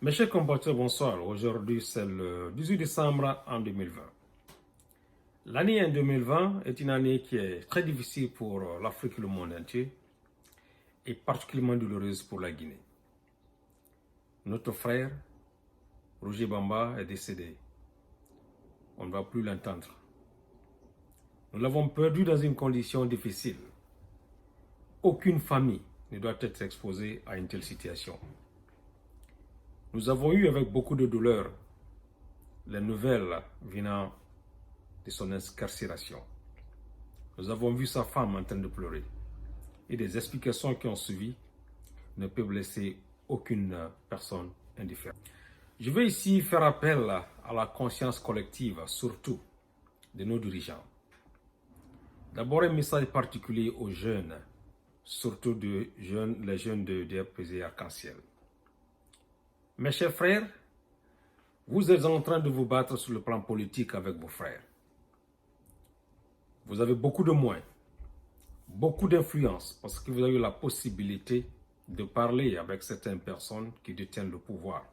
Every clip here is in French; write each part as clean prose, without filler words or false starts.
Mes chers compatriotes, bonsoir. Aujourd'hui, c'est le 18 décembre en 2020. L'année en 2020 est une année qui est très difficile pour l'Afrique et le monde entier, et particulièrement douloureuse pour la Guinée. Notre frère, Roger Bamba, est décédé. On ne va plus l'entendre. Nous l'avons perdu dans une condition difficile. Aucune famille ne doit être exposée à une telle situation. Nous avons eu avec beaucoup de douleur les nouvelles venant de son incarcération. Nous avons vu sa femme en train de pleurer. Et des explications qui ont suivi ne peuvent laisser aucune personne indifférente. Je vais ici faire appel à la conscience collective, surtout de nos dirigeants. D'abord, un message particulier aux jeunes, surtout les jeunes de DRPZ Arc-en-Ciel. Mes chers frères, vous êtes en train de vous battre sur le plan politique avec vos frères. Vous avez beaucoup de moyens, beaucoup d'influence, parce que vous avez eu la possibilité de parler avec certaines personnes qui détiennent le pouvoir.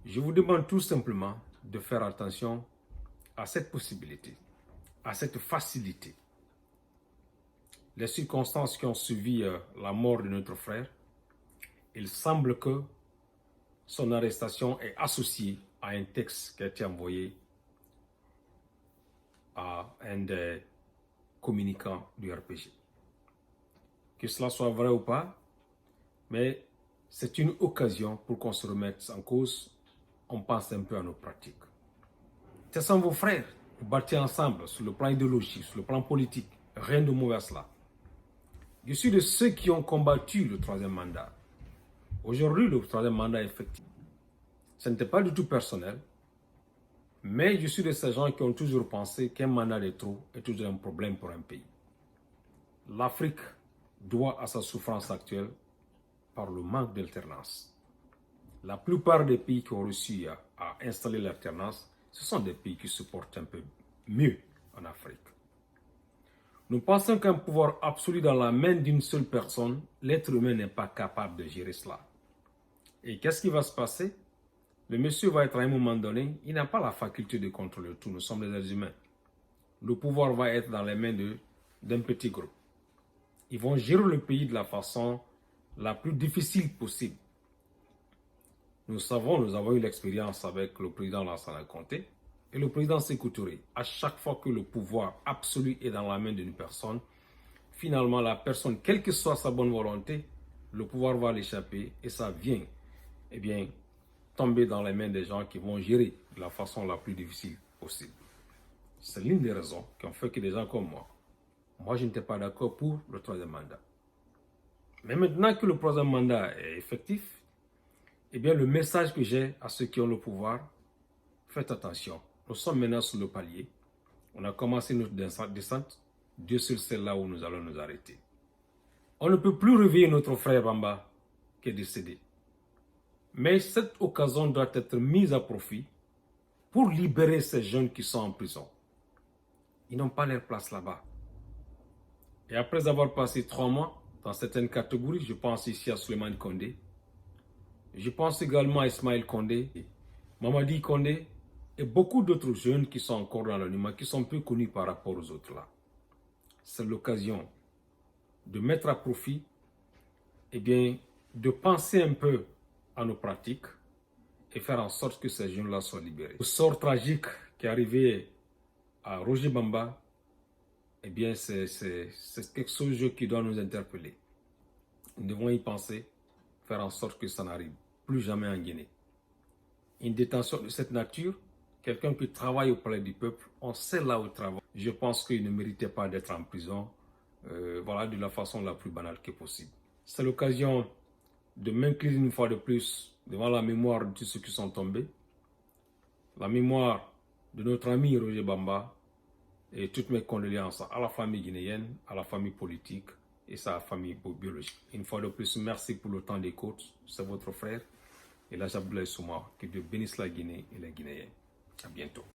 Je vous demande tout simplement de faire attention à cette possibilité, à cette facilité. Les circonstances qui ont suivi la mort de notre frère, il semble que son arrestation est associée à un texte qui a été envoyé à un des communicants du RPG. Que cela soit vrai ou pas, mais c'est une occasion pour qu'on se remette en cause. On pense un peu à nos pratiques. Ce sont vos frères, vous battez ensemble sur le plan idéologique, sur le plan politique. Rien de mauvais à cela. Je suis de ceux qui ont combattu le troisième mandat. Aujourd'hui, le troisième mandat est effectif. Ce n'était pas du tout personnel, mais je suis de ces gens qui ont toujours pensé qu'un mandat de trop est toujours un problème pour un pays. L'Afrique doit à sa souffrance actuelle par le manque d'alternance. La plupart des pays qui ont réussi à installer l'alternance, ce sont des pays qui se portent un peu mieux en Afrique. Nous pensons qu'un pouvoir absolu dans la main d'une seule personne, l'être humain n'est pas capable de gérer cela. Et qu'est-ce qui va se passer? Le monsieur va être à un moment donné, il n'a pas la faculté de contrôler tout, nous sommes des êtres humains. Le pouvoir va être dans les mains d'un petit groupe. Ils vont gérer le pays de la façon la plus difficile possible. Nous avons eu l'expérience avec le président Lassana Conté et le président Sékou Touré. À chaque fois que le pouvoir absolu est dans la main d'une personne, finalement la personne, quelle que soit sa bonne volonté, le pouvoir va l'échapper et ça vient, tomber dans les mains des gens qui vont gérer de la façon la plus difficile possible. C'est l'une des raisons qui ont fait que des gens comme moi je n'étais pas d'accord pour le troisième mandat. Mais maintenant que le troisième mandat est effectif, le message que j'ai à ceux qui ont le pouvoir, faites attention. Nous sommes maintenant sur le palier. On a commencé notre descente. Dieu seul sait là où nous allons nous arrêter. On ne peut plus réveiller notre frère Bamba qui est décédé. Mais cette occasion doit être mise à profit pour libérer ces jeunes qui sont en prison. Ils n'ont pas leur place là-bas. Et après avoir passé 3 mois dans certaines catégories, je pense ici à Souleymane Condé, je pense également à Ismaël Condé, Mamadi Condé et beaucoup d'autres jeunes qui sont encore dans l'anonymat, qui sont peu connus par rapport aux autres là. C'est l'occasion de mettre à profit, de penser un peu à nos pratiques et faire en sorte que ces jeunes-là soient libérés. Le sort tragique qui est arrivé à Roger Bamba, c'est quelque chose qui doit nous interpeller. Nous devons y penser, faire en sorte que ça n'arrive plus jamais en Guinée. Une détention de cette nature, quelqu'un qui travaille au palais du peuple, on sait là où il travaille. Je pense qu'il ne méritait pas d'être en prison, de la façon la plus banale que possible. C'est l'occasion de m'incliner une fois de plus devant la mémoire de tous ceux qui sont tombés, la mémoire de notre ami Roger Bamba, et toutes mes condoléances à la famille guinéenne, à la famille politique et sa famille biologique. Une fois de plus, merci pour le temps d'écoute. C'est votre frère, Elhadji Abdoulaye Souma. Que Dieu bénisse la Guinée et les Guinéens. À bientôt.